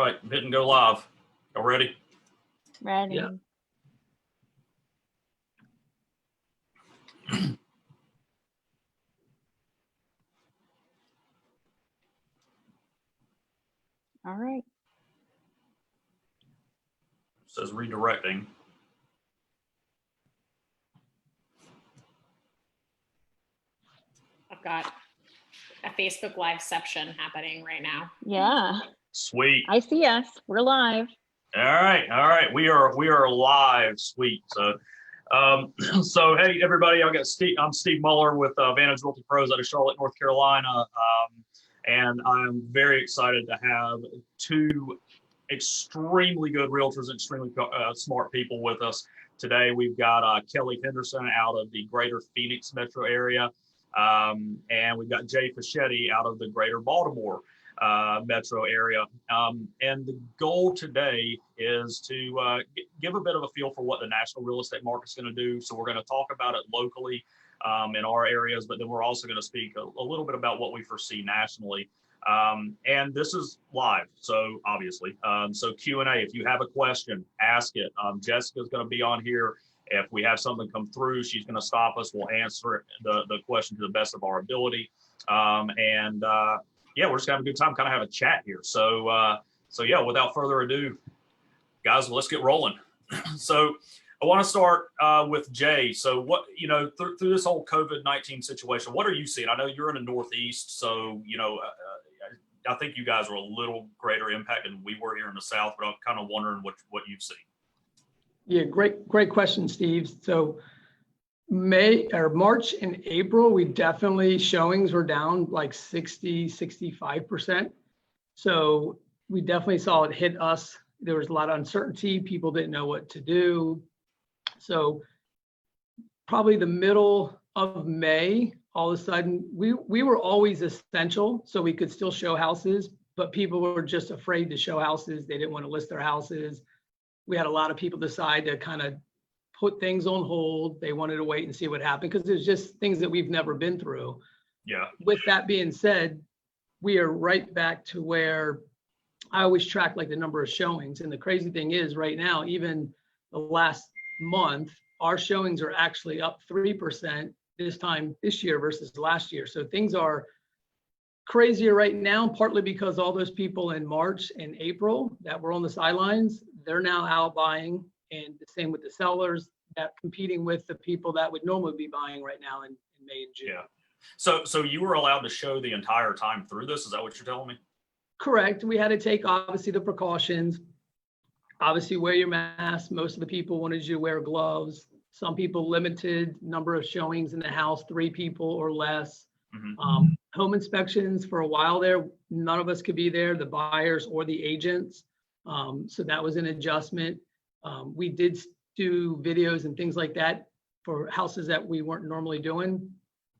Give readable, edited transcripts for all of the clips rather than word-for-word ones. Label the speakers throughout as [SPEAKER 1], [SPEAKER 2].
[SPEAKER 1] right, hit and go live. Y'all ready?
[SPEAKER 2] Ready.
[SPEAKER 3] Yeah.
[SPEAKER 2] All right.
[SPEAKER 1] It says redirecting.
[SPEAKER 4] I've got a Facebook Liveception happening right now.
[SPEAKER 2] Yeah.
[SPEAKER 1] Sweet.
[SPEAKER 2] I see us. We're live.
[SPEAKER 1] All right. We are live. Sweet. So hey everybody, I'm Steve Muller with Vantage Realty Pros out of Charlotte, North Carolina, and I'm very excited to have two extremely good realtors, extremely smart people with us today. We've got Kelly Henderson out of the Greater Phoenix metro area, and we've got Jay Fischetti out of the Greater Baltimore metro area. And the goal today is to give a bit of a feel for what the national real estate market's going to do. So we're going to talk about it locally in our areas, but then we're also going to speak a little bit about what we foresee nationally. And this is live, so obviously. So Q&A, if you have a question, ask it. Jessica's going to be on here. If we have something come through, she's going to stop us. We'll answer the question to the best of our ability. Yeah, we're just gonna have a good time, kind of have a chat here. So yeah, without further ado, guys, let's get rolling. So I want to start with Jay. So what, through this whole COVID-19 situation, what are you seeing? I know you're in the Northeast, so, I think you guys are a little greater impact than we were here in the South, but I'm kind of wondering what you've seen. Yeah,
[SPEAKER 3] great question, Steve. So March and April, we definitely, showings were down like 65%. So we definitely saw it hit us. There was a lot of uncertainty. People didn't know what to do. So probably the middle of May, all of a sudden, we were always essential, so we could still show houses, but people were just afraid to show houses. They didn't want to list their houses. We had a lot of people decide to kind of put things on hold. They wanted to wait and see what happened because there's just things that we've never been through.
[SPEAKER 1] Yeah.
[SPEAKER 3] With that being said, we are right back to where I always track like the number of showings. And the crazy thing is right now, even the last month, our showings are actually up 3% this year versus last year. So things are crazier right now, partly because all those people in March and April that were on the sidelines, they're now out buying. And the same with the sellers that competing with the people that would normally be buying right now in May and June.
[SPEAKER 1] Yeah. So you were allowed to show the entire time through this? Is that what you're telling me?
[SPEAKER 3] Correct. We had to take obviously the precautions. Obviously wear your mask. Most of the people wanted you to wear gloves. Some people limited number of showings in the house, 3 people or less. Mm-hmm. Home inspections for a while there, none of us could be there, the buyers or the agents. So that was an adjustment. We did do videos and things like that for houses that we weren't normally doing,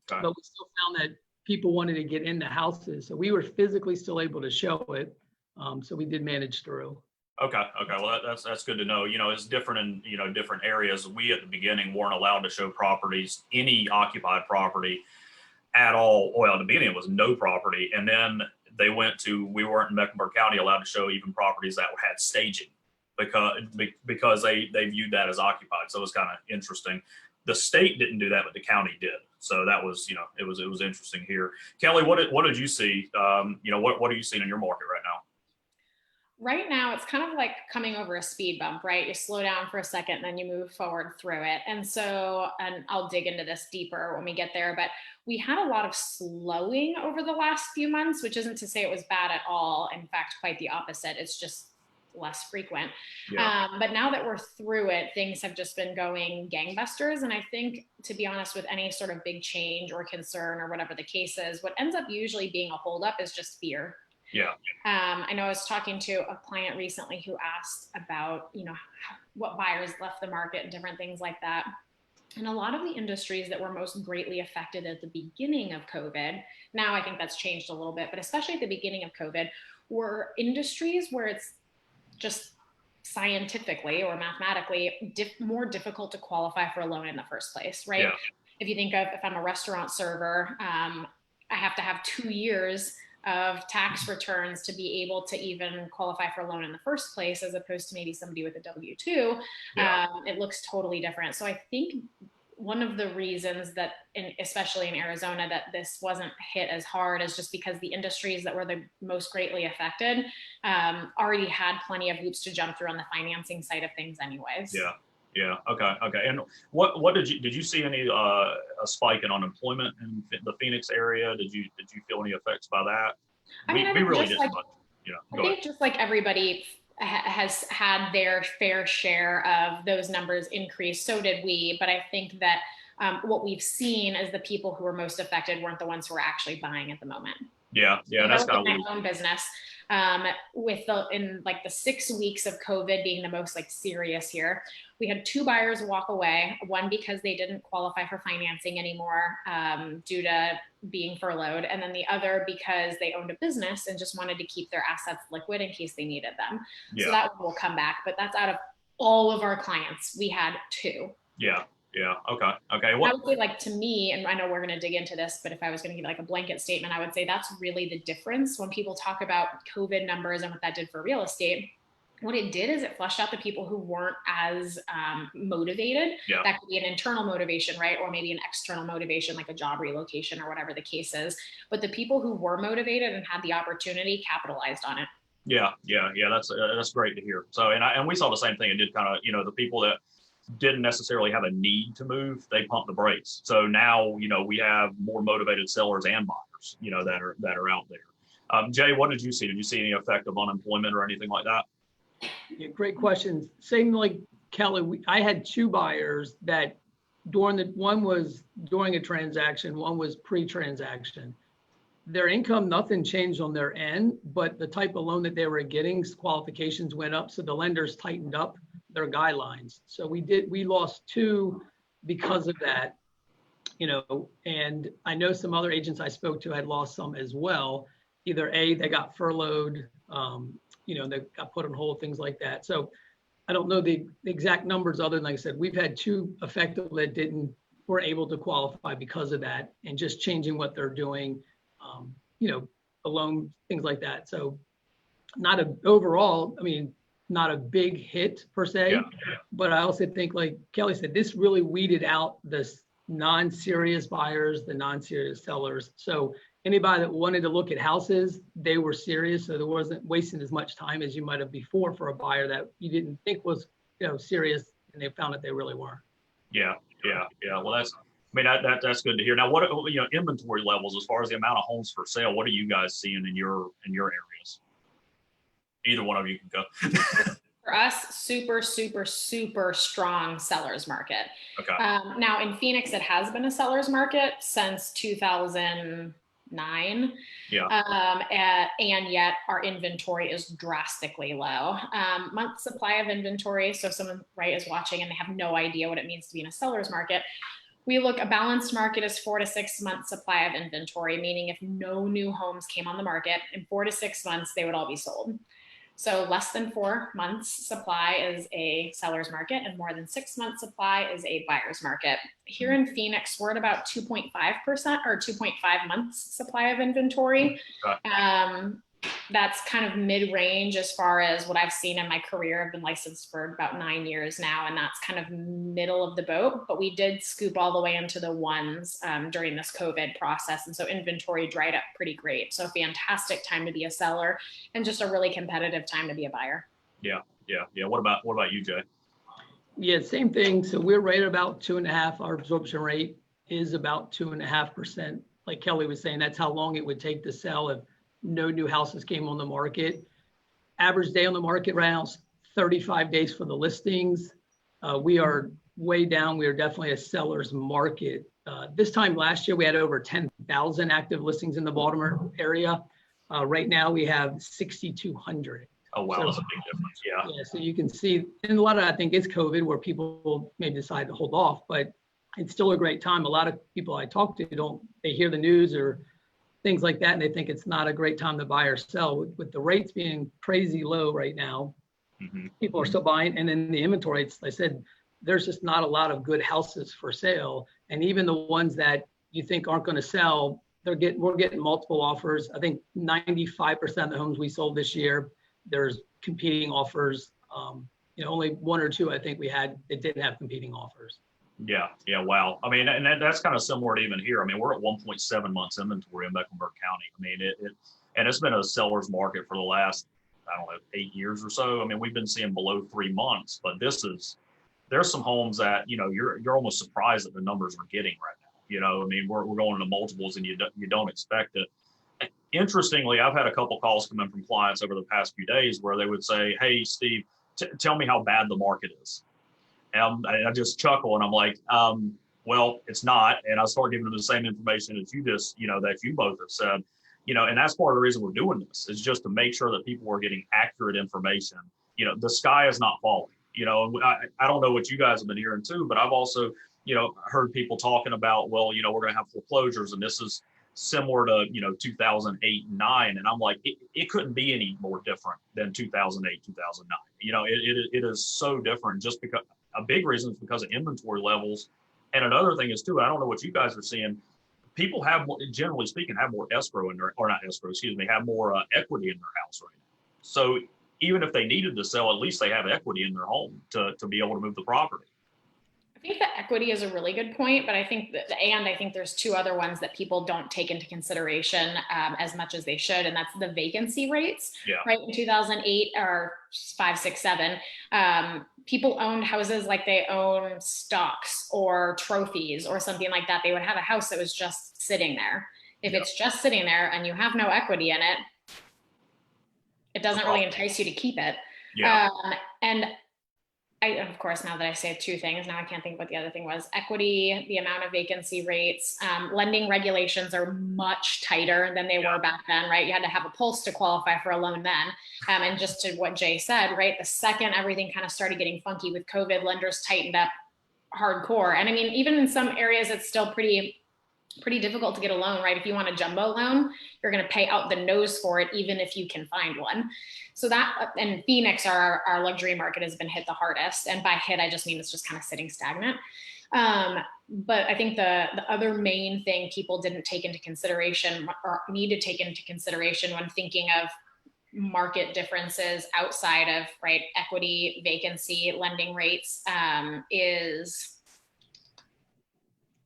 [SPEAKER 3] but we still found that people wanted to get into houses. So we were physically still able to show it. So we did manage through.
[SPEAKER 1] Okay. Well, that's good to know. It's different in, different areas. We at the beginning weren't allowed to show properties, any occupied property at all. Well, at the beginning it was no property. And then we weren't in Mecklenburg County allowed to show even properties that had staging. Because they viewed that as occupied. So it was kind of interesting. The state didn't do that, but the county did. So that was, it was interesting here. Kelly, what did you see? What are you seeing in your market right now?
[SPEAKER 4] Right now, it's kind of like coming over a speed bump, right? You slow down for a second, then you move forward through it. And I'll dig into this deeper when we get there, but we had a lot of slowing over the last few months, which isn't to say it was bad at all. In fact, quite the opposite. It's just less frequent. Yeah. But now that we're through it, things have just been going gangbusters. And I think, to be honest, with any sort of big change or concern or whatever the case is, what ends up usually being a holdup is just fear.
[SPEAKER 1] Yeah.
[SPEAKER 4] I know I was talking to a client recently who asked about, what buyers left the market and different things like that. And a lot of the industries that were most greatly affected at the beginning of COVID, now I think that's changed a little bit, but especially at the beginning of COVID, were industries where it's just scientifically or mathematically more difficult to qualify for a loan in the first place, right? Yeah. If you think of, if I'm a restaurant server, I have to have 2 years of tax returns to be able to even qualify for a loan in the first place, as opposed to maybe somebody with a W-2, it looks totally different. So I think one of the reasons that, especially in Arizona, that this wasn't hit as hard is just because the industries that were the most greatly affected already had plenty of hoops to jump through on the financing side of things anyways.
[SPEAKER 1] Yeah. Okay. And what did you see any a spike in unemployment in the Phoenix area? Did you feel any effects by that?
[SPEAKER 4] I mean,
[SPEAKER 1] we really didn't.
[SPEAKER 4] like,
[SPEAKER 1] I
[SPEAKER 4] think just like everybody has had their fair share of those numbers increase, so did we. But I think that what we've seen is the people who were most affected weren't the ones who are actually buying at the moment.
[SPEAKER 1] Yeah, that's kind of
[SPEAKER 4] my own business. In like the 6 weeks of COVID being the most like serious here, we had 2 buyers walk away. One because they didn't qualify for financing anymore due to being furloughed, and then the other because they owned a business and just wanted to keep their assets liquid in case they needed them. So that one will come back, but that's out of all of our clients. We had 2.
[SPEAKER 1] Yeah. Okay.
[SPEAKER 4] I would say, like, to me, and I know we're going to dig into this, but if I was going to give like a blanket statement, I would say that's really the difference when people talk about COVID numbers and what that did for real estate. What it did is it flushed out the people who weren't as motivated.
[SPEAKER 1] Yeah.
[SPEAKER 4] That could be an internal motivation, right? Or maybe an external motivation, like a job relocation or whatever the case is. But the people who were motivated and had the opportunity capitalized on it. Yeah.
[SPEAKER 1] That's great to hear. So, and we saw the same thing. It did kind of, the people that didn't necessarily have a need to move, they pumped the brakes. So now, we have more motivated sellers and buyers, that are out there. Jay, what did you see? Did you see any effect of unemployment or anything like that?
[SPEAKER 3] Yeah, great questions. Same like Kelly, I had 2 buyers that one was during a transaction, one was pre-transaction. Their income, nothing changed on their end, but the type of loan that they were getting, qualifications went up. So the lenders tightened up their guidelines. So we lost 2 because of that, and I know some other agents I spoke to had lost some as well. Either they got furloughed, they got put on hold, things like that. So I don't know the exact numbers other than, like I said, we've had 2 affected that were able to qualify because of that, and just changing what they're doing, a loan, things like that. So not a big hit per se, but I also think, like Kelly said, this really weeded out the non-serious buyers, the non-serious sellers. So anybody that wanted to look at houses, they were serious. So there wasn't wasting as much time as you might have before for a buyer that you didn't think was, serious, and they found that they really weren't.
[SPEAKER 1] Yeah. Well, that's good to hear. Now, what, inventory levels, as far as the amount of homes for sale, what are you guys seeing in your areas? Either one of you can go.
[SPEAKER 4] For us, super, super, super strong seller's market.
[SPEAKER 1] Okay.
[SPEAKER 4] Now in Phoenix, it has been a seller's market since 2009.
[SPEAKER 1] Yeah.
[SPEAKER 4] And yet our inventory is drastically low. Month supply of inventory. So someone is watching and they have no idea what it means to be in a seller's market. A balanced market is 4 to 6 months supply of inventory, meaning if no new homes came on the market, in 4 to 6 months, they would all be sold. So less than 4 months supply is a seller's market, and more than 6 months supply is a buyer's market. Here in Phoenix, we're at about 2.5% or 2.5 months supply of inventory. That's kind of mid-range as far as what I've seen in my career. I've been licensed for about 9 years now, and that's kind of middle of the boat, but we did scoop all the way into the ones during this COVID process. And so inventory dried up pretty great. So fantastic time to be a seller and just a really competitive time to be a buyer.
[SPEAKER 1] Yeah. What about you, Jay?
[SPEAKER 3] Yeah, same thing. So we're right at about 2.5. Our absorption rate is about 2.5%. Like Kelly was saying, that's how long it would take to sell if no new houses came on the market. Average day on the market right now is 35 days for the listings. We are way down. We are definitely a seller's market. This time last year, we had over 10,000 active listings in the Baltimore area. Right now, we have 6,200.
[SPEAKER 1] Oh, wow. So, that's a big difference.
[SPEAKER 3] Yeah. So you can see, and a lot of that, I think, is COVID, where people may decide to hold off, but it's still a great time. A lot of people I talk to they hear the news or things like that, and they think it's not a great time to buy or sell. With the rates being crazy low right now, people are still buying. And then the inventory, I said, there's just not a lot of good houses for sale. And even the ones that you think aren't going to sell, we're getting multiple offers. I think 95% of the homes we sold this year, there's competing offers. Only one or two I think we had that didn't have competing offers.
[SPEAKER 1] Yeah. Wow. I mean, and that's kind of similar to even here. I mean, we're at 1.7 months inventory in Mecklenburg County. I mean, it's been a seller's market for the last, I don't know, 8 years or so. I mean, we've been seeing below 3 months, but there's some homes that, you're almost surprised at the numbers we're getting right now. I mean, we're going into multiples and you don't expect it. Interestingly, I've had a couple calls come in from clients over the past few days where they would say, "Hey, Steve, tell me how bad the market is." And I just chuckle and I'm like, well, it's not. And I start giving them the same information as that you both have said, and that's part of the reason we're doing this, is just to make sure that people are getting accurate information. The sky is not falling. I don't know what you guys have been hearing too, but I've also, heard people talking about, well, we're going to have foreclosures and this is similar to, 2008 and 9. And I'm like, it couldn't be any more different than 2008, 2009. It is so different, just because a big reason is because of inventory levels. And another thing is too, I don't know what you guys are seeing. People have more, generally speaking, have more escrow in their, or not escrow, excuse me, have more equity in their house right now. So even if they needed to sell, at least they have equity in their home to be able to move the property.
[SPEAKER 4] I think the equity is a really good point, but I think there's two other ones that people don't take into consideration as much as they should, and that's the vacancy rates.
[SPEAKER 1] Yeah.
[SPEAKER 4] Right, in 2008 or 5, 6, 7, people owned houses like they own stocks or trophies or something like that. They would have a house that was just sitting there. If it's just sitting there and you have no equity in it, it doesn't really entice you to keep it.
[SPEAKER 1] Yeah.
[SPEAKER 4] And of course, now that I say two things, now I can't think what the other thing was. Equity, the amount of vacancy rates, lending regulations are much tighter than they were back then, right? You had to have a pulse to qualify for a loan then. And just to what Jay said, right? The second everything kind of started getting funky with COVID, lenders tightened up hardcore. And I mean, even in some areas, it's still pretty difficult to get a loan, right? If you want a jumbo loan, you're going to pay out the nose for it, even if you can find one. So that, and Phoenix, our luxury market, has been hit the hardest. And by hit, I just mean it's just kind of sitting stagnant. But I think the other main thing people didn't take into consideration or need to take into consideration when thinking of market differences outside of, right, equity, vacancy, lending rates, is,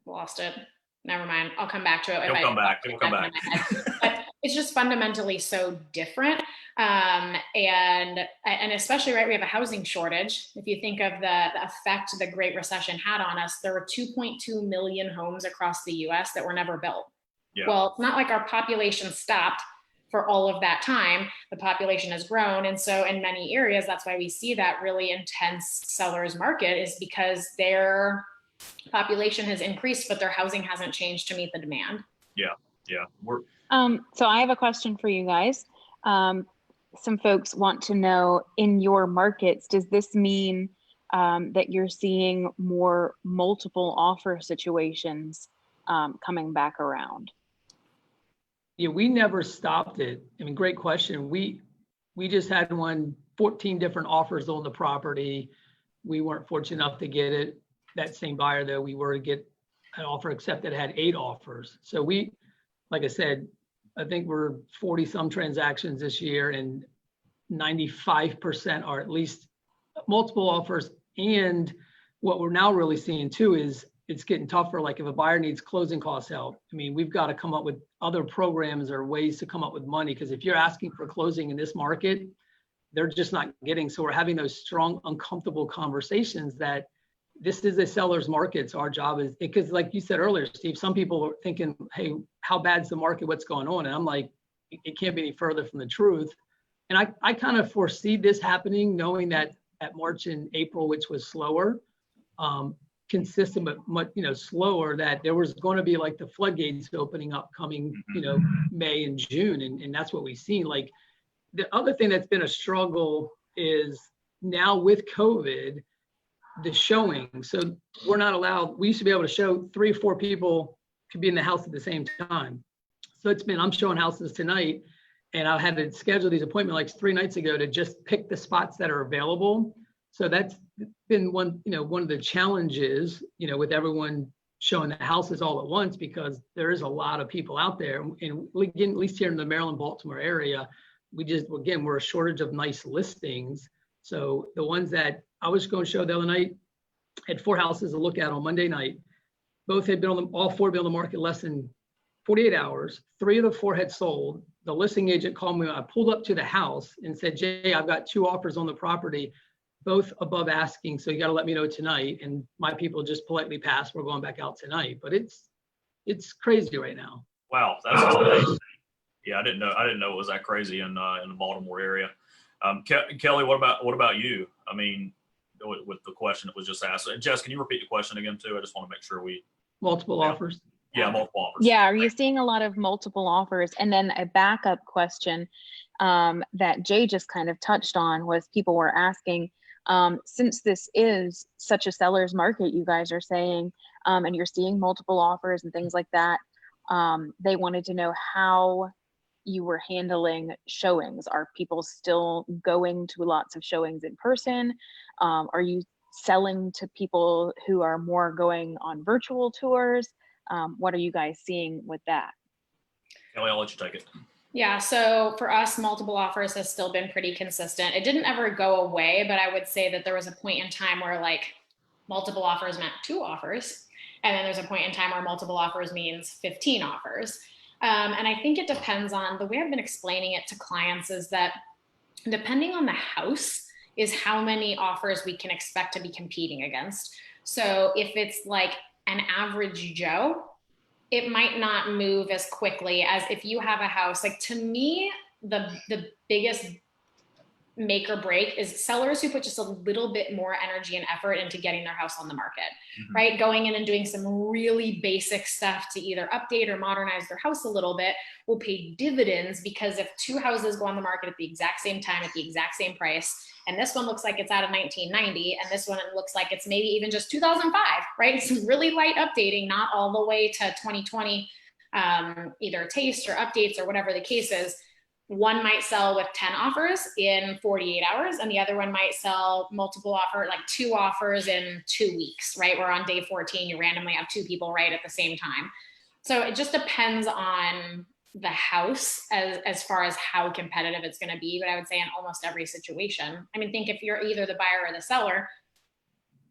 [SPEAKER 4] lost it. Never mind. I'll come back to it.
[SPEAKER 1] It'll come back.
[SPEAKER 4] But it's just fundamentally so different. And especially, right, we have a housing shortage. If you think of the effect the Great Recession had on us, there were 2.2 million homes across the US that were never built.
[SPEAKER 1] Yeah.
[SPEAKER 4] Well, it's not like our population stopped for all of that time. The population has grown. And so in many areas, that's why we see that really intense sellers market, is because their population has increased, but their housing hasn't changed to meet the demand.
[SPEAKER 1] Yeah.
[SPEAKER 2] So I have a question for you guys. Some folks want to know, in your markets, does this mean that you're seeing more multiple offer situations coming back around?
[SPEAKER 3] Yeah, we never stopped it. I mean, great question. We just had 14 different offers on the property. We weren't fortunate enough to get it. That same buyer, though, we were to get an offer accepted, had 8 offers. So we, like I said, I think we're 40 some transactions this year, and 95% are at least multiple offers. And what we're now really seeing too is it's getting tougher. Like if a buyer needs closing costs help, I mean, we've got to come up with other programs or ways to come up with money, because if you're asking for closing in this market, they're just not getting. So we're having those strong, uncomfortable conversations that this is a seller's market. So our job is, because like you said earlier, Steve, some people are thinking, hey, how bad's the market? What's going on? And I'm like, it can't be any further from the truth. And I kind of foresee this happening, knowing that at March and April, which was slower, consistent, but much, slower, that there was going to be like the floodgates opening up coming, May and June. And that's what we've seen. Like the other thing that's been a struggle is now with COVID, the showing. So we're not allowed, we used to be able to show 3 or 4 people could be in the house at the same time. So I'm showing houses tonight, and I had to schedule these appointments like 3 nights ago to just pick the spots that are available. So that's been one of the challenges, with everyone showing the houses all at once because there is a lot of people out there. And again, at least here in the Maryland, Baltimore area, we're a shortage of nice listings. So the ones that I was going to show the other night, had 4 houses to look at on Monday night. Both had been all 4 had been on the market less than 48 hours. 3 of the 4 had sold. The listing agent called me. I pulled up to the house and said, Jay, I've got 2 offers on the property, both above asking. So you got to let me know tonight. And my people just politely passed. We're going back out tonight, but it's crazy right now.
[SPEAKER 1] Wow, that's amazing. Yeah, I didn't know it was that crazy in the Baltimore area. Kelly, what about you? I mean, with the question that was just asked. Jess, can you repeat the question again too? I just want to make sure
[SPEAKER 3] Multiple offers.
[SPEAKER 1] Yeah, multiple offers.
[SPEAKER 2] Yeah, are you seeing a lot of multiple offers? And then a backup question that Jay just kind of touched on was people were asking, since this is such a seller's market, you guys are saying, and you're seeing multiple offers and things like that, they wanted to know how you were handling showings. Are people still going to lots of showings in person? Are you selling to people who are more going on virtual tours? What are you guys seeing with that?
[SPEAKER 1] Kelly, I'll let you take it.
[SPEAKER 4] Yeah, so for us, multiple offers has still been pretty consistent. It didn't ever go away, but I would say that there was a point in time where like multiple offers meant 2 offers. And then there's a point in time where multiple offers means 15 offers. And I think it depends on the way I've been explaining it to clients is that depending on the house is how many offers we can expect to be competing against. So if it's like an average Joe, it might not move as quickly as if you have a house. Like to me, the biggest make or break is sellers who put just a little bit more energy and effort into getting their house on the market, right? Going in and doing some really basic stuff to either update or modernize their house a little bit will pay dividends, because if 2 houses go on the market at the exact same time, at the exact same price, and this one looks like it's out of 1990, and this one looks like it's maybe even just 2005, right? It's really light updating, not all the way to 2020, either taste or updates or whatever the case is. One might sell with 10 offers in 48 hours, and the other one might sell multiple offer, like 2 offers in 2 weeks, right? Where on day 14, you randomly have 2 people right at the same time. So it just depends on the house as far as how competitive it's going to be. But I would say in almost every situation, I mean, think if you're either the buyer or the seller,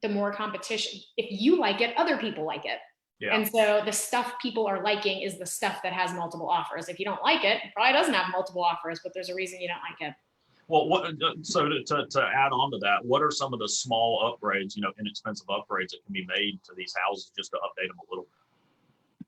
[SPEAKER 4] the more competition, if you like it, other people like it. Yeah. And so the stuff people are liking is the stuff that has multiple offers. If you don't like it, it probably doesn't have multiple offers, but there's a reason you don't like it.
[SPEAKER 1] Well, so to add on to that, what are some of the small upgrades, inexpensive upgrades that can be made to these houses just to update them a little bit?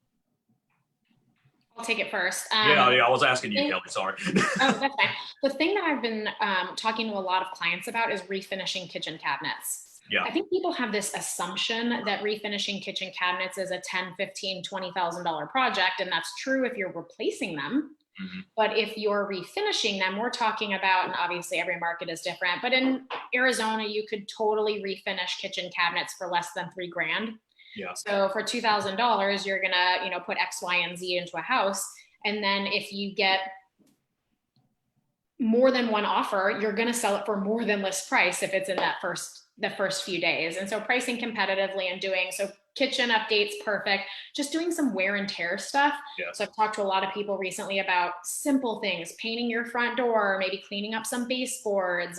[SPEAKER 4] I'll take it first.
[SPEAKER 1] Yeah, I was asking you, Kelly, sorry.
[SPEAKER 4] Oh, that's fine. The thing that I've been talking to a lot of clients about is refinishing kitchen cabinets. Yeah. I think people have this assumption that refinishing kitchen cabinets is a $10,000, $15,000, $20,000 project. And that's true if you're replacing them. Mm-hmm. But if you're refinishing them, we're talking about, and obviously every market is different, but in Arizona, you could totally refinish kitchen cabinets for less than $3,000. Yeah. So for $2,000, you're gonna, put X, Y, and Z into a house. And then if you get more than one offer, you're gonna sell it for more than list price if it's in the first few days. And so pricing competitively and doing so kitchen updates, perfect. Just doing some wear and tear stuff. Yes. So I've talked to a lot of people recently about simple things, painting your front door, maybe cleaning up some baseboards,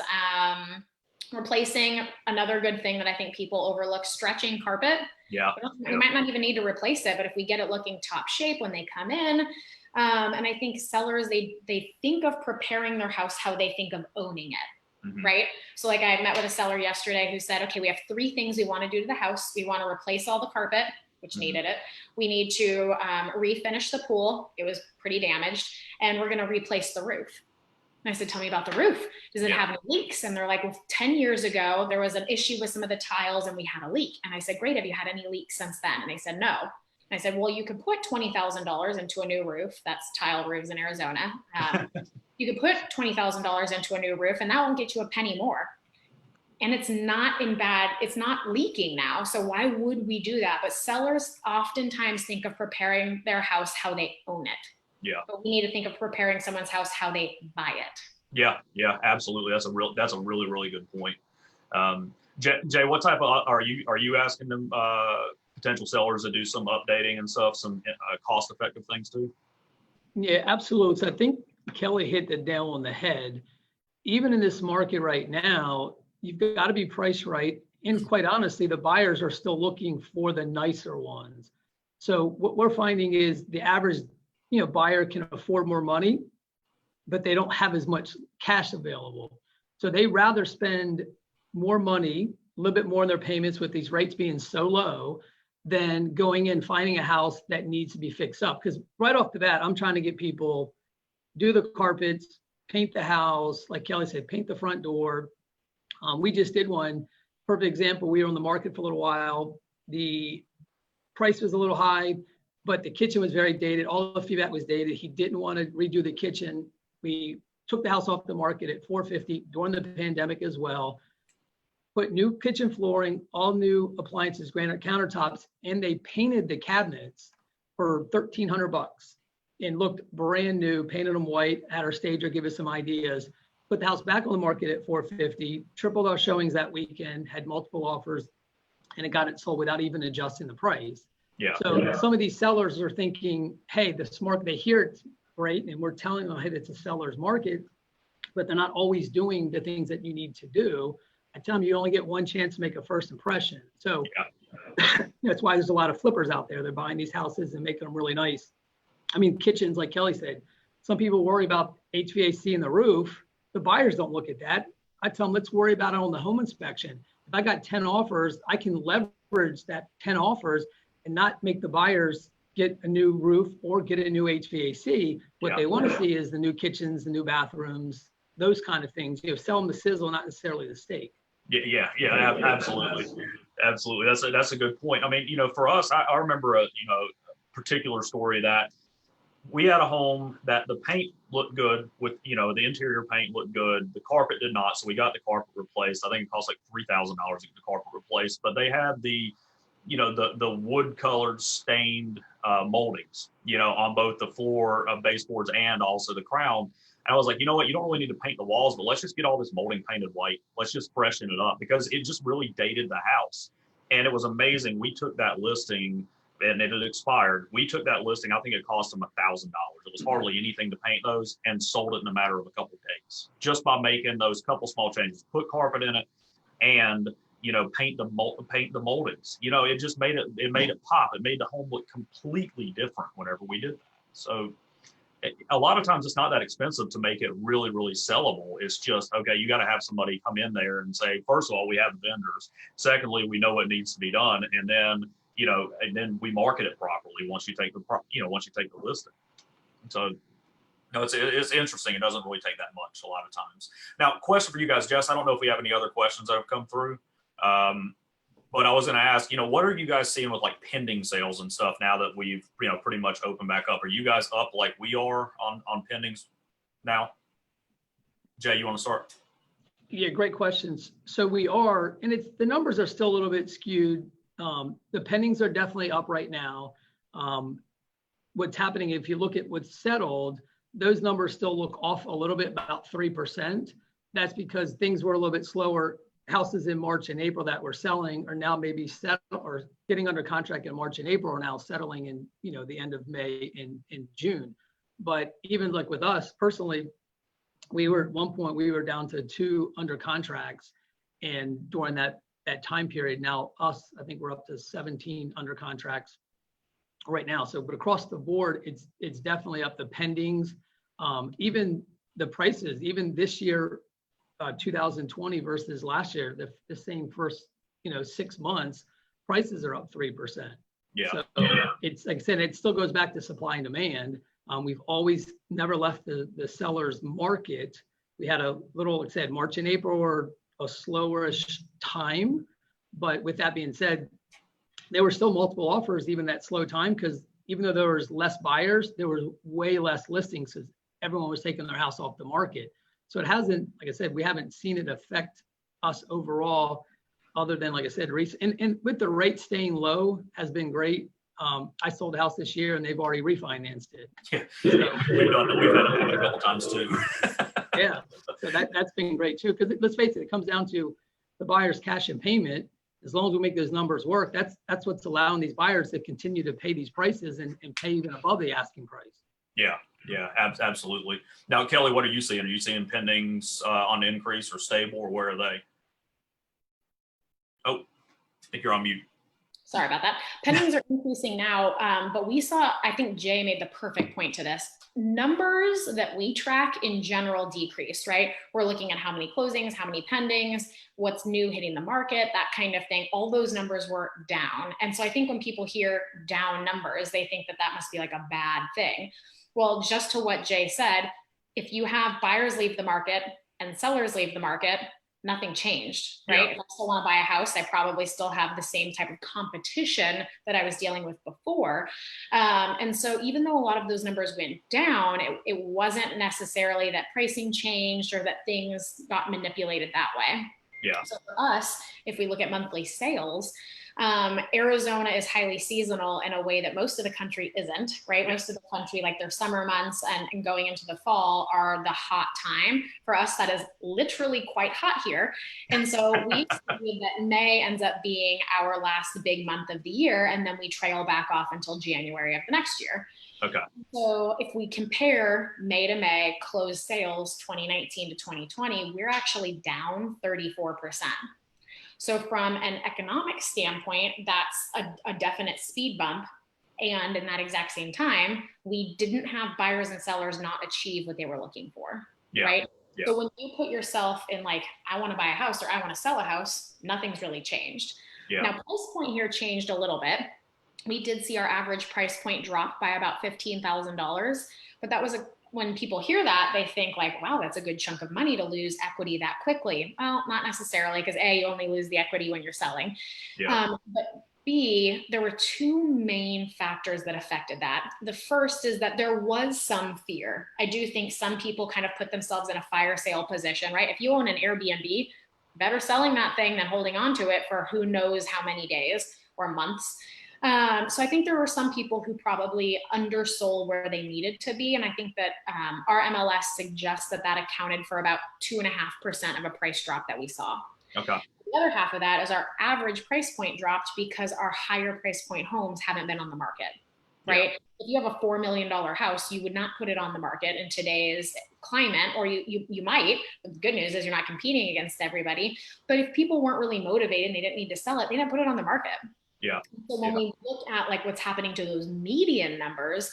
[SPEAKER 4] replacing, another good thing that I think people overlook, stretching carpet. Yeah. You might not even need to replace it, but if we get it looking top shape when they come in, and I think sellers, they think of preparing their house how they think of owning it. Mm-hmm. Right. So like I met with a seller yesterday who said, okay, we have 3 things we want to do to the house. We want to replace all the carpet, which needed it. We need to refinish the pool. It was pretty damaged. And we're going to replace the roof. And I said, tell me about the roof. Does it have any leaks? And they're like, well, 10 years ago, there was an issue with some of the tiles and we had a leak. And I said, great. Have you had any leaks since then? And they said, no. And I said, well, you could put $20,000 into a new roof. That's tile roofs in Arizona. You could put $20,000 into a new roof and that won't get you a penny more. And it's not it's not leaking now. So why would we do that? But sellers oftentimes think of preparing their house how they own it. Yeah. But we need to think of preparing someone's house how they buy it. Yeah, absolutely. That's a really, really good point. Jay, what type of, are you asking them
[SPEAKER 1] potential sellers to do some updating and stuff, some cost-effective things too?
[SPEAKER 3] Yeah, absolutely. So I think Kelly hit the nail on the head. Even in this market right now, you've got to be priced right. And quite honestly, the buyers are still looking for the nicer ones. So what we're finding is the average, buyer can afford more money, but they don't have as much cash available. So they rather spend more money, a little bit more in their payments with these rates being so low, than going in finding a house that needs to be fixed up. Because right off the bat, I'm trying to get people do the carpets, paint the house, like Kelly said, paint the front door. We just did one. Perfect example. We were on the market for a little while. The price was a little high, but the kitchen was very dated. All the feedback was dated. He didn't want to redo the kitchen. We took the house off the market at $450 during the pandemic as well. Put new kitchen flooring, all new appliances, granite countertops, and they painted the cabinets for $1,300 and looked brand new, painted them white, had our stager give us some ideas. Put the house back on the market at $450, tripled our showings that weekend, had multiple offers, and it got it sold without even adjusting the price.
[SPEAKER 1] Yeah.
[SPEAKER 3] So some of these sellers are thinking, hey, this market, they hear it's great, and we're telling them, hey, it's a seller's market, but they're not always doing the things that you need to do. I tell them you only get one chance to make a first impression. So that's why there's a lot of flippers out there. They're buying these houses and making them really nice. I mean, kitchens, like Kelly said, some people worry about HVAC in the roof. The buyers don't look at that. I tell them, let's worry about it on the home inspection. If I got 10 offers, I can leverage that 10 offers and not make the buyers get a new roof or get a new HVAC. What they want to see is the new kitchens, the new bathrooms, those kind of things. Sell them the sizzle, not necessarily the steak.
[SPEAKER 1] Yeah, absolutely. That's a good point. I mean, for us, I remember a particular story that we had a home that the paint looked good with, the interior paint looked good. The carpet did not, so we got the carpet replaced. I think it cost like $3,000 to get the carpet replaced, but they had the wood colored stained moldings, on both the floor of baseboards and also the crown. And I was like, you know what, you don't really need to paint the walls, but let's just get all this molding painted white. Let's just freshen it up, because it just really dated the house. And it was amazing. We took that listing, and it had expired. We took that listing, I think it cost them $1,000. It was hardly anything to paint those, and sold it in a matter of a couple of days, just by making those couple small changes. Put carpet in it, and paint the moldings. It just made it pop. It made the home look completely different whenever we did that. So a lot of times it's not that expensive to make it really, really sellable. It's just, okay, you got to have somebody come in there and say, first of all, we have the vendors. Secondly, we know what needs to be done. And then, we market it properly once you take the listing. So, it's interesting. It doesn't really take that much a lot of times. Now, question for you guys, Jess, I don't know if we have any other questions that have come through. But I was going to ask, what are you guys seeing with like pending sales and stuff now that we've, pretty much opened back up? Are you guys up like we are on pendings now? Jay, you want to start?
[SPEAKER 3] Yeah, great questions. So we are, and the numbers are still a little bit skewed. The pendings are definitely up right now. What's happening, if you look at what's settled, those numbers still look off a little bit, about 3%. That's because things were a little bit slower. Houses in March and April that were selling are now maybe settled or getting under contract in March and April are now settling in, the end of May and in June. But even like with us personally, we were at one point, we were down to 2 under contracts. And during that time period, now I think we're up to 17 under contracts right now. So, but across the board, it's definitely up. The pendings, even the prices, even this year, 2020 versus last year, the same first 6 months, prices are up 3%.
[SPEAKER 1] Yeah.
[SPEAKER 3] So it's like I said, it still goes back to supply and demand. We've always never left the seller's market. We had a little, like I said, March and April were a slowerish time, but with that being said, there were still multiple offers even that slow time, because even though there was less buyers, there were way less listings because everyone was taking their house off the market. So it hasn't, like I said, we haven't seen it affect us overall, other than, like I said, recent. And with the rate staying low has been great. I sold a house this year and they've already refinanced it.
[SPEAKER 1] Yeah, we've had it a couple times too.
[SPEAKER 3] Yeah, so that's been great too. Because let's face it, it comes down to the buyer's cash and payment. as long as we make those numbers work, that's what's allowing these buyers to continue to pay these prices and pay even above the asking price.
[SPEAKER 1] Yeah, absolutely. Now, Kelly, what are you seeing? Are you seeing pendings on the increase or stable, or where are they? Oh, I think you're on mute.
[SPEAKER 4] Sorry about that. Pendings are increasing now, but we saw, I think Jay made the perfect point to this. Numbers that we track in general decreased, right? We're looking at how many closings, how many pendings, what's new hitting the market, that kind of thing. All those numbers were down. And so I think when people hear down numbers, they think that that must be like a bad thing. Well, just to what Jay said, if you have buyers leave the market and sellers leave the market, nothing changed, right?
[SPEAKER 1] Yeah.
[SPEAKER 4] If I still want to buy a house, I probably still have the same type of competition that I was dealing with before. And so even though a lot of those numbers went down, it wasn't necessarily that pricing changed or that things got manipulated that way.
[SPEAKER 1] Yeah.
[SPEAKER 4] So for us, if we look at monthly sales, Arizona is highly seasonal in a way that most of the country isn't, right? Most of the country, like their summer months and going into the fall are the hot time. For us, that is literally quite hot here. And so we see that May ends up being our last big month of the year, and then we trail back off until January of the next year.
[SPEAKER 1] Okay.
[SPEAKER 4] So if we compare May to May closed sales 2019 to 2020, we're actually down 34%. So from an economic standpoint, that's a definite speed bump. And in that exact same time, we didn't have buyers and sellers not achieve what they were looking for, right?
[SPEAKER 1] Yeah.
[SPEAKER 4] So when you put yourself in like, I want to buy a house or I want to sell a house, nothing's really changed.
[SPEAKER 1] Yeah.
[SPEAKER 4] Now, price point here changed a little bit. We did see our average price point drop by about $15,000, but that was when people hear that, they think like, wow, that's a good chunk of money to lose equity that quickly. Well, not necessarily, because A, you only lose the equity when you're selling.
[SPEAKER 1] Yeah.
[SPEAKER 4] But B, there were two main factors that affected that. The first is that there was some fear. I do think some people kind of put themselves in a fire sale position, right? If you own an Airbnb, better selling that thing than holding on to it for who knows how many days or months. So I think there were some people who probably undersold where they needed to be. And I think that our MLS suggests that that accounted for about 2.5% of a price drop that we saw.
[SPEAKER 1] Okay.
[SPEAKER 4] The other half of that is our average price point dropped because our higher price point homes haven't been on the market, right? Yeah. If you have a $4 million house, you would not put it on the market in today's climate, or you might. But the good news is you're not competing against everybody. But if people weren't really motivated and they didn't need to sell it, they didn't put it on the market.
[SPEAKER 1] Yeah.
[SPEAKER 4] So when we look at like what's happening to those median numbers,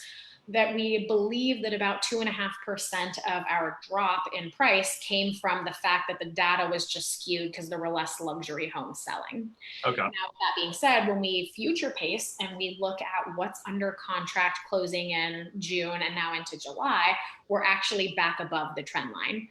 [SPEAKER 4] that we believe that about 2.5% of our drop in price came from the fact that the data was just skewed because there were less luxury homes selling.
[SPEAKER 1] Okay.
[SPEAKER 4] Now, that being said, when we future pace and we look at what's under contract closing in June and now into July, we're actually back above the trend line,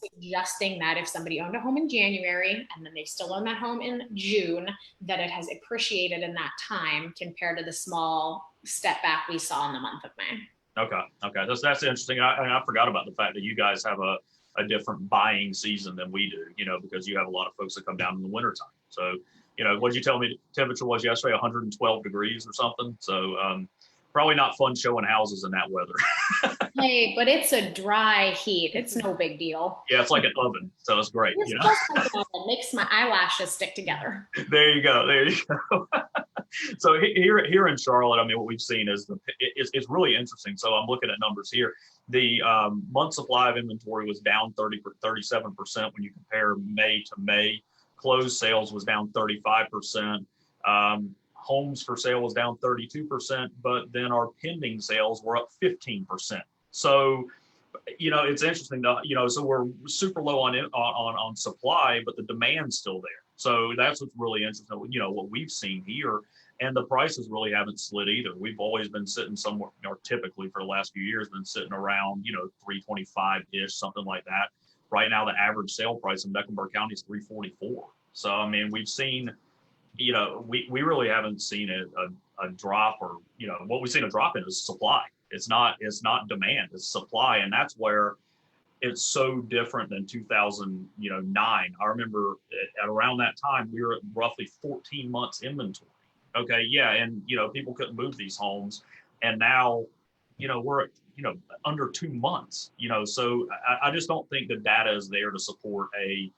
[SPEAKER 4] suggesting that if somebody owned a home in January and then they still own that home in June, that it has appreciated in that time compared to the small step back we saw in the month of May.
[SPEAKER 1] Okay. That's interesting. I forgot about the fact that you guys have a different buying season than we do, because you have a lot of folks that come down in the wintertime. So, what did you tell me the temperature was yesterday? 112 degrees or something. So, probably not fun showing houses in that weather.
[SPEAKER 4] Hey, but it's a dry heat. It's no big deal.
[SPEAKER 1] Yeah, it's like an oven, so it's great.
[SPEAKER 4] It's just like an oven. Makes my eyelashes stick together.
[SPEAKER 1] There you go. So here in Charlotte, I mean, what we've seen is it's really interesting. So I'm looking at numbers here. The month supply of inventory was down 37% when you compare May to May. Closed sales was down 35%. Homes for sale was down 32%, but then our pending sales were up 15%. So, it's interesting to, so we're super low on supply, but the demand's still there. So that's what's really interesting, what we've seen here. And the prices really haven't slid either. We've always been sitting somewhere, or typically for the last few years, been sitting around, 325-ish, something like that. Right now, the average sale price in Mecklenburg County is 344. So, I mean, we've seen, we really haven't seen a drop, or, what we've seen a drop in is supply. It's not demand, it's supply. And that's where it's so different than 2009. I remember at around that time, we were at roughly 14 months inventory. Okay. Yeah. And, people couldn't move these homes. And now, we're at, under 2 months, so I just don't think the data is there to support a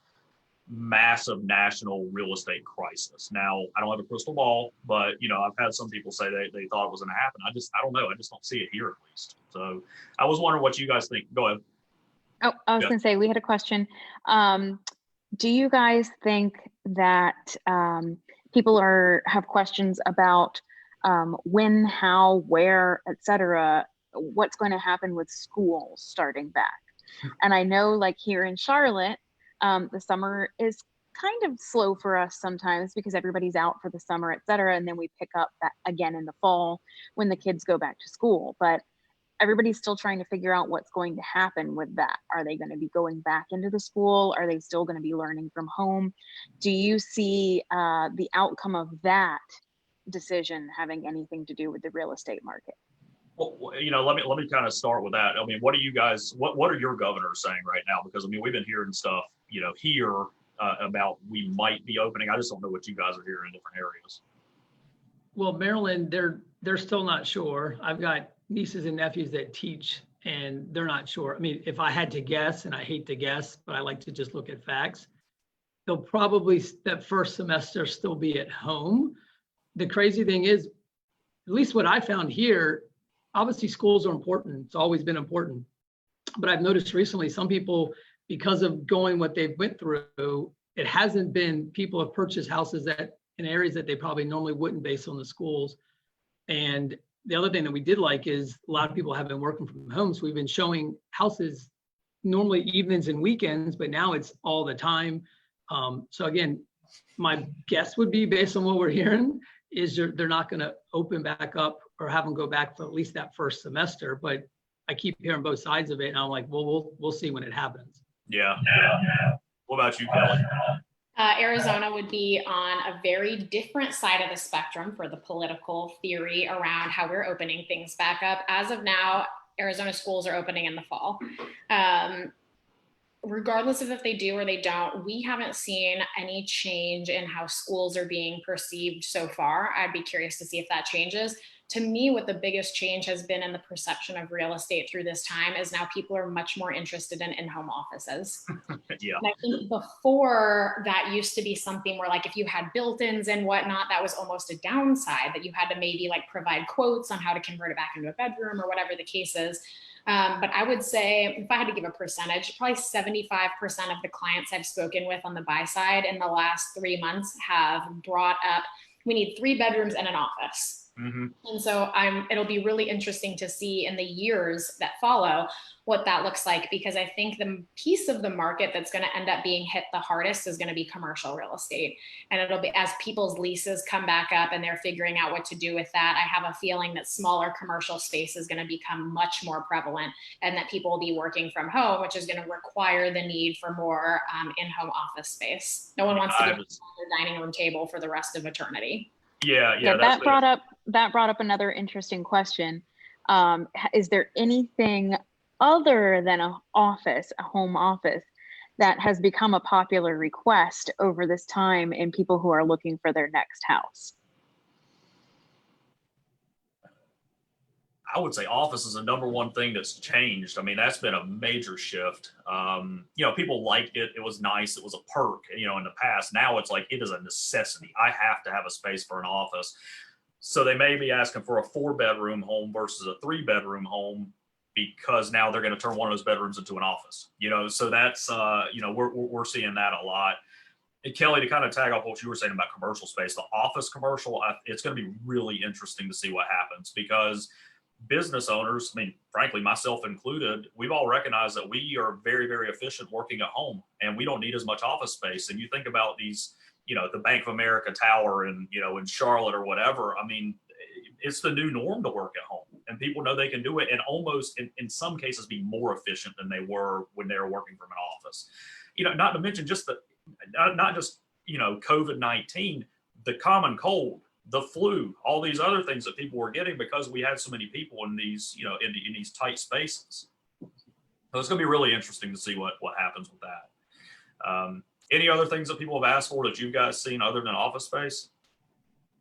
[SPEAKER 1] massive national real estate crisis. Now, I don't have a crystal ball, but I've had some people say they thought it was going to happen. I don't know. I just don't see it here, at least. So I was wondering what you guys think. Go ahead.
[SPEAKER 2] Oh, I was going to say, we had a question. Do you guys think that people have questions about when, how, where, etc., what's going to happen with schools starting back? And I know, like here in Charlotte, the summer is kind of slow for us sometimes because everybody's out for the summer, etc., and then we pick up that again in the fall when the kids go back to school. But everybody's still trying to figure out what's going to happen with that. Are they going to be going back into the school? Are they still going to be learning from home? Do you see the outcome of that decision having anything to do with the real estate market?
[SPEAKER 1] Well, let me kind of start with that. I mean, what are you guys? What are your governors saying right now? Because I mean, we've been hearing stuff, here about we might be opening. I just don't know what you guys are hearing in different areas.
[SPEAKER 3] Well, Maryland, they're still not sure. I've got nieces and nephews that teach, and they're not sure. I mean, if I had to guess, and I hate to guess, but I like to just look at facts, they'll probably that first semester still be at home. The crazy thing is, at least what I found here, obviously schools are important. It's always been important. But I've noticed recently some people, because of going what they've went through, it hasn't been, people have purchased houses that in areas that they probably normally wouldn't based on the schools. And the other thing that we did like is a lot of people have been working from home. So we've been showing houses normally evenings and weekends, but now it's all the time. So again, my guess would be, based on what we're hearing, is they're not going to open back up or have them go back for at least that first semester. But I keep hearing both sides of it, and I'm like, well, we'll see when it happens.
[SPEAKER 1] Yeah. What about you, Kelly?
[SPEAKER 4] Arizona would be on a very different side of the spectrum for the political theory around how we're opening things back up. As of now, Arizona schools are opening in the fall. Regardless of if they do or they don't, we haven't seen any change in how schools are being perceived so far. I'd be curious to see if that changes. To me, what the biggest change has been in the perception of real estate through this time is now people are much more interested in in-home offices.
[SPEAKER 1] Yeah.
[SPEAKER 4] And I think before that used to be something where, like, if you had built-ins and whatnot, that was almost a downside, that you had to maybe like provide quotes on how to convert it back into a bedroom or whatever the case is. But I would say, if I had to give a percentage, probably 75% of the clients I've spoken with on the buy side in the last 3 months have brought up, we need 3 bedrooms and an office. Mm-hmm. And so it'll be really interesting to see in the years that follow what that looks like, because I think the piece of the market that's going to end up being hit the hardest is going to be commercial real estate. And it'll be, as people's leases come back up and they're figuring out what to do with that, I have a feeling that smaller commercial space is going to become much more prevalent, and that people will be working from home, which is going to require the need for more in-home office space. No one wants to be on their dining room table for the rest of eternity.
[SPEAKER 1] Yeah.
[SPEAKER 2] That brought up another interesting question. Is there anything other than a home office, that has become a popular request over this time in people who are looking for their next house?
[SPEAKER 1] I would say office is the number one thing that's changed. I mean, that's been a major shift. People liked it. It was nice. It was a perk, in the past. Now it's like, it is a necessity. I have to have a space for an office. So they may be asking for a 4-bedroom home versus a 3-bedroom home, because now they're going to turn one of those bedrooms into an office, so that's, we're seeing that a lot. And Kelly, to kind of tag off what you were saying about commercial space, the office commercial, it's going to be really interesting to see what happens, because business owners, I mean, frankly, myself included, we've all recognized that we are very, very efficient working at home, and we don't need as much office space. And you think about these, the Bank of America Tower in Charlotte or whatever. I mean, it's the new norm to work at home, and people know they can do it, and almost in some cases be more efficient than they were when they were working from an office. Not to mention just not just COVID-19, the common cold, the flu, all these other things that people were getting because we had so many people in these, in these tight spaces. So it's going to be really interesting to see what happens with that. Any other things that people have asked for that you guys seen other than office space?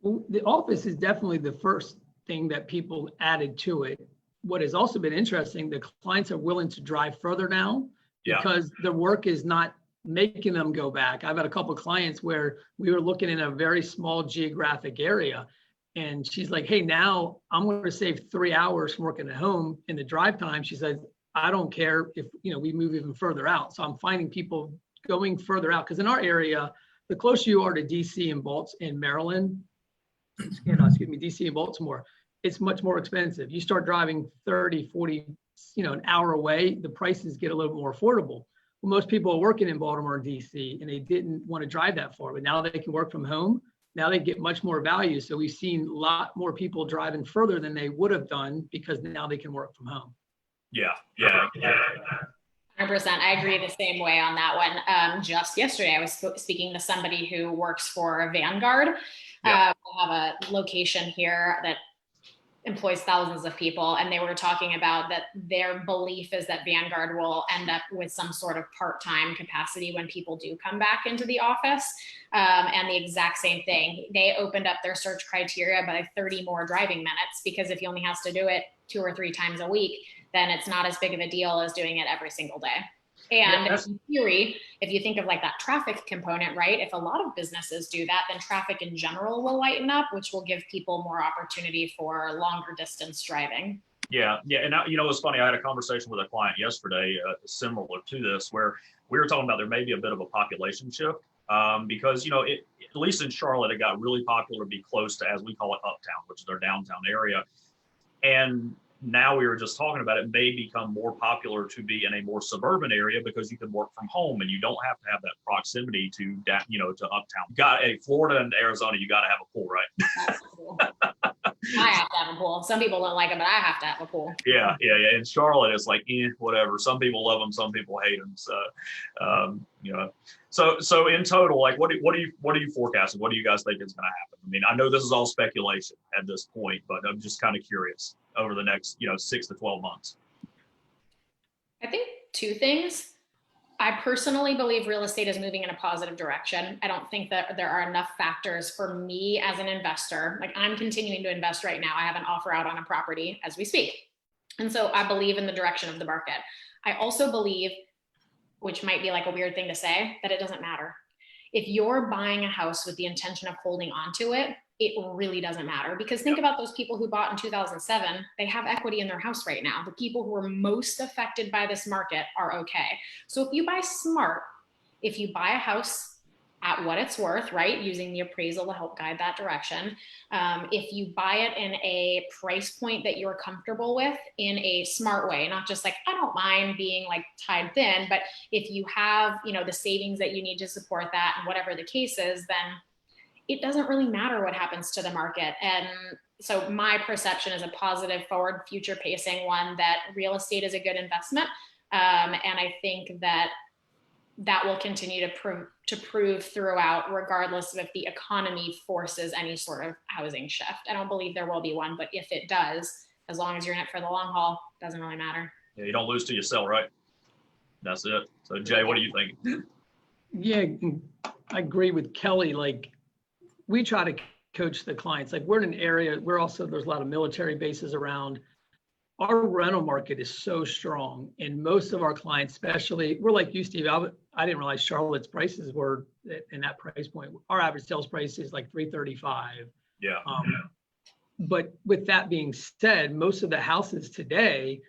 [SPEAKER 3] Well, the office is definitely the first thing that people added to it. What has also been interesting, the clients are willing to drive further now, because the work is not making them go back. I've had a couple of clients where we were looking in a very small geographic area, and she's like, hey, now I'm going to save 3 hours from working at home in the drive time. She says, I don't care if, we move even further out. So I'm finding people going further out, because in our area, the closer you are to DC and Maryland, DC and Baltimore, it's much more expensive. You start driving 30, 40, an hour away, the prices get a little more affordable. Well, most people are working in Baltimore and DC, and they didn't want to drive that far, but now they can work from home. Now they get much more value. So we've seen a lot more people driving further than they would have done because now they can work from home.
[SPEAKER 1] Yeah.
[SPEAKER 4] 100%. I agree the same way on that one. Just yesterday, I was speaking to somebody who works for Vanguard.
[SPEAKER 1] Yeah.
[SPEAKER 4] We have a location here that employs thousands of people, and they were talking about that their belief is that Vanguard will end up with some sort of part-time capacity when people do come back into the office. And the exact same thing, they opened up their search criteria by 30 more driving minutes, because if he only has to do it 2 or 3 times a week, then it's not as big of a deal as doing it every single day. And in theory, if you think of like that traffic component, right? If a lot of businesses do that, then traffic in general will lighten up, which will give people more opportunity for longer distance driving.
[SPEAKER 1] Yeah. And it's funny. I had a conversation with a client yesterday, similar to this, where we were talking about there may be a bit of a population shift because, at least in Charlotte, it got really popular to be close to, as we call it, uptown, which is our downtown area. And now we were just talking about it may become more popular to be in a more suburban area because you can work from home and you don't have to have that proximity to uptown. Florida and Arizona, you got to have a pool, right?
[SPEAKER 4] That's cool. I have to have a pool. Some people don't like it, but I have to have a pool.
[SPEAKER 1] Yeah. In Charlotte, it's like, whatever. Some people love them, some people hate them. So, So in total, like, what are you forecasting? What do you guys think is going to happen? I mean, I know this is all speculation at this point, but I'm just kind of curious over the next, 6 to 12 months.
[SPEAKER 4] I think 2 things. I personally believe real estate is moving in a positive direction. I don't think that there are enough factors for me as an investor. Like, I'm continuing to invest right now. I have an offer out on a property as we speak. And so I believe in the direction of the market. I also believe, which might be like a weird thing to say, that it doesn't matter. If you're buying a house with the intention of holding on to it, it really doesn't matter, because think about those people who bought in 2007, they have equity in their house right now. The people who are most affected by this market are okay. So if you buy smart, if you buy a house at what it's worth, right, using the appraisal to help guide that direction, if you buy it in a price point that you're comfortable with in a smart way, not just like, I don't mind being like tied thin, but if you have, the savings that you need to support that and whatever the case is, then it doesn't really matter what happens to the market. And so my perception is a positive, forward, future pacing one, that real estate is a good investment. And I think that will continue to prove throughout, regardless of if the economy forces any sort of housing shift. I don't believe there will be one, but if it does, as long as you're in it for the long haul, it doesn't really matter.
[SPEAKER 1] Yeah, you don't lose till you sell, right? That's it. So Jay, what do you think?
[SPEAKER 3] Yeah, I agree with Kelly. Like, we try to coach the clients. Like, we're in an area where also there's a lot of military bases around. Our rental market is so strong, and most of our clients, especially, we're like you, Steve. I didn't realize Charlotte's prices were in that price point. Our average sales price is like $335,000.
[SPEAKER 1] Yeah.
[SPEAKER 3] But with that being said, most of the houses today,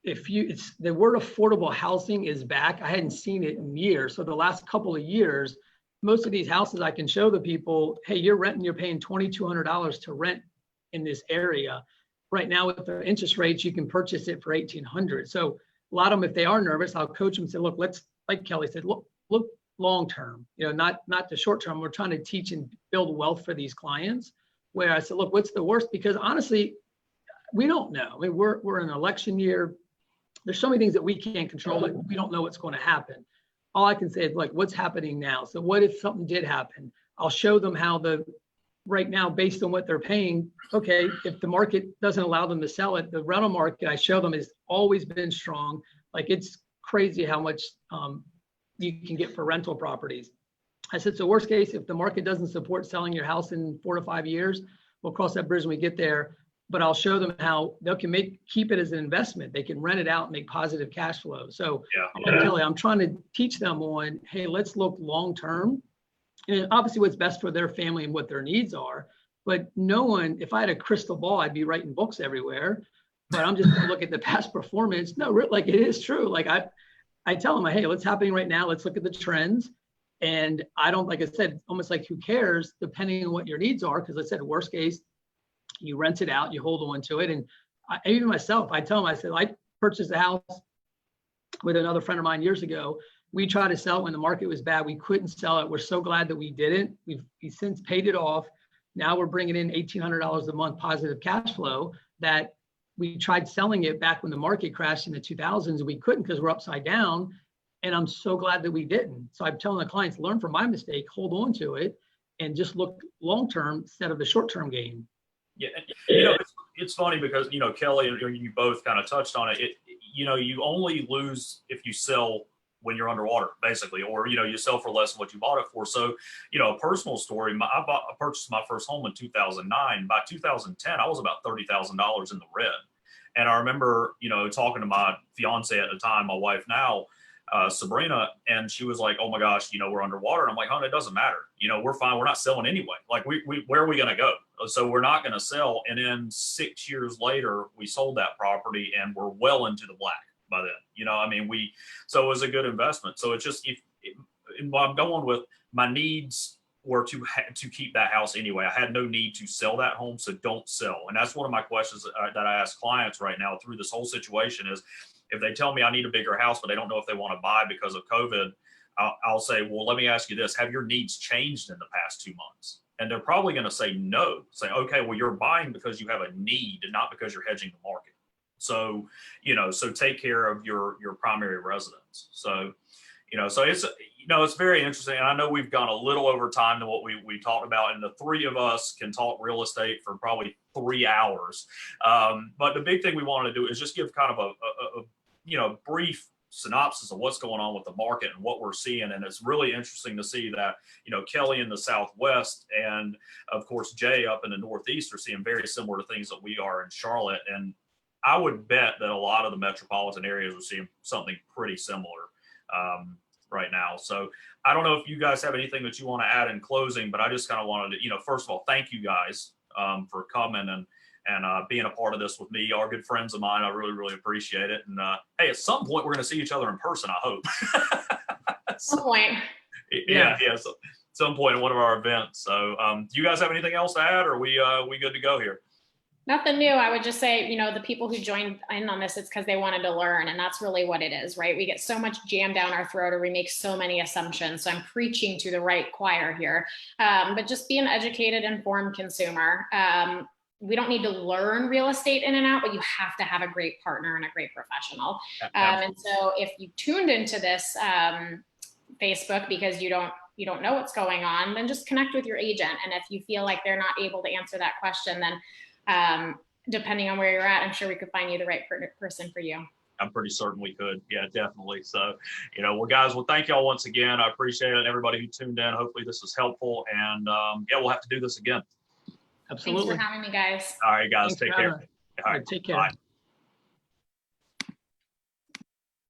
[SPEAKER 3] the word affordable housing is back. I hadn't seen it in years. So the last couple of years, most of these houses, I can show the people, hey, you're paying $2,200 to rent in this area. Right now, with the interest rates, you can purchase it for $1,800. So a lot of them, if they are nervous, I'll coach them and say, look, let's, like Kelly said, look long-term, not the short-term. We're trying to teach and build wealth for these clients, where I said, look, what's the worst? Because honestly, we don't know. I mean, we're in an election year. There's so many things that we can't control that we don't know what's going to happen. All I can say is, like, what's happening now? So what if something did happen? I'll show them how right now, based on what they're paying, okay, if the market doesn't allow them to sell it, the rental market, I show them, has always been strong. Like, it's crazy how much you can get for rental properties. I said, so worst case, if the market doesn't support selling your house in 4 to 5 years, we'll cross that bridge when we get there. but I'll show them how they can keep it as an investment. They can rent it out and make positive cash flow. So like Kelly, I'm trying to teach them on, hey, let's look long-term, and obviously what's best for their family and what their needs are. But no one, if I had a crystal ball, I'd be writing books everywhere, but I'm just gonna look at the past performance. No, like it is true. Like I tell them, hey, what's happening right now? Let's look at the trends. And I don't, like I said, almost like who cares, depending on what your needs are. Because I said, worst case, you rent it out, you hold on to it. And even myself, I tell them, I said, I purchased a house with another friend of mine years ago. We tried to sell it when the market was bad. We couldn't sell it. We're so glad that we didn't. We've since paid it off. Now we're bringing in $1,800 a month positive cash flow that we tried selling it back when the market crashed in the 2000s. We couldn't because we're upside down. And I'm so glad that we didn't. So I'm telling the clients, learn from my mistake, hold on to it, and just look long-term instead of the short-term game.
[SPEAKER 1] Yeah, it's funny because, Kelly, you both kind of touched on it. You only lose if you sell when you're underwater, basically, or, you sell for less than what you bought it for. So, a personal story, I purchased my first home in 2009. By 2010, I was about $30,000 in the red. And I remember, talking to my fiance at the time, my wife now, Sabrina, and she was like, oh my gosh, we're underwater. And I'm like, honey, it doesn't matter. We're fine. We're not selling anyway. Like where are we going to go? So we're not going to sell. And then 6 years later, we sold that property and we're well into the black by then. So it was a good investment. So it's just, I'm going with my needs were to keep that house anyway. I had no need to sell that home. So don't sell. And that's one of my questions that I ask clients right now through this whole situation is, if they tell me I need a bigger house, but they don't know if they want to buy because of COVID, I'll say, well, let me ask you this. Have your needs changed in the past 2 months? And they're probably going to say no. Say, okay, well, you're buying because you have a need and not because you're hedging the market. So, so take care of your primary residence. So, so it's very interesting. And I know we've gone a little over time than what we talked about. And the three of us can talk real estate for probably 3 hours. But the big thing we wanted to do is just give kind of a brief synopsis of what's going on with the market and what we're seeing. And it's really interesting to see that, Kelly in the Southwest and of course, Jay up in the Northeast are seeing very similar to things that we are in Charlotte. And I would bet that a lot of the metropolitan areas are seeing something pretty similar right now. So I don't know if you guys have anything that you want to add in closing, but I just kind of wanted to, first of all, thank you guys for coming and being a part of this with me. You are good friends of mine. I really, really appreciate it. And hey, at some point we're going to see each other in person, I hope.
[SPEAKER 4] At some point.
[SPEAKER 1] Yeah. So at some point in one of our events. So do you guys have anything else to add, or are we good to go here?
[SPEAKER 4] Nothing new. I would just say, the people who joined in on this, it's because they wanted to learn. And that's really what it is, right? We get so much jammed down our throat, or we make so many assumptions. So I'm preaching to the right choir here. But just be an educated, informed consumer. We don't need to learn real estate in and out, but you have to have a great partner and a great professional. And so if you tuned into this Facebook because you don't know what's going on, then just connect with your agent. And if you feel like they're not able to answer that question, then depending on where you're at, I'm sure we could find you the right person for you.
[SPEAKER 1] I'm pretty certain we could. Yeah, definitely. So, well, guys, thank y'all once again. I appreciate it. Everybody who tuned in. Hopefully this was helpful. And we'll have to do this again.
[SPEAKER 3] Absolutely.
[SPEAKER 4] Thanks for having me, guys.
[SPEAKER 1] All right, guys,
[SPEAKER 3] Thanks
[SPEAKER 1] take care. All
[SPEAKER 3] right, take care.
[SPEAKER 1] Bye.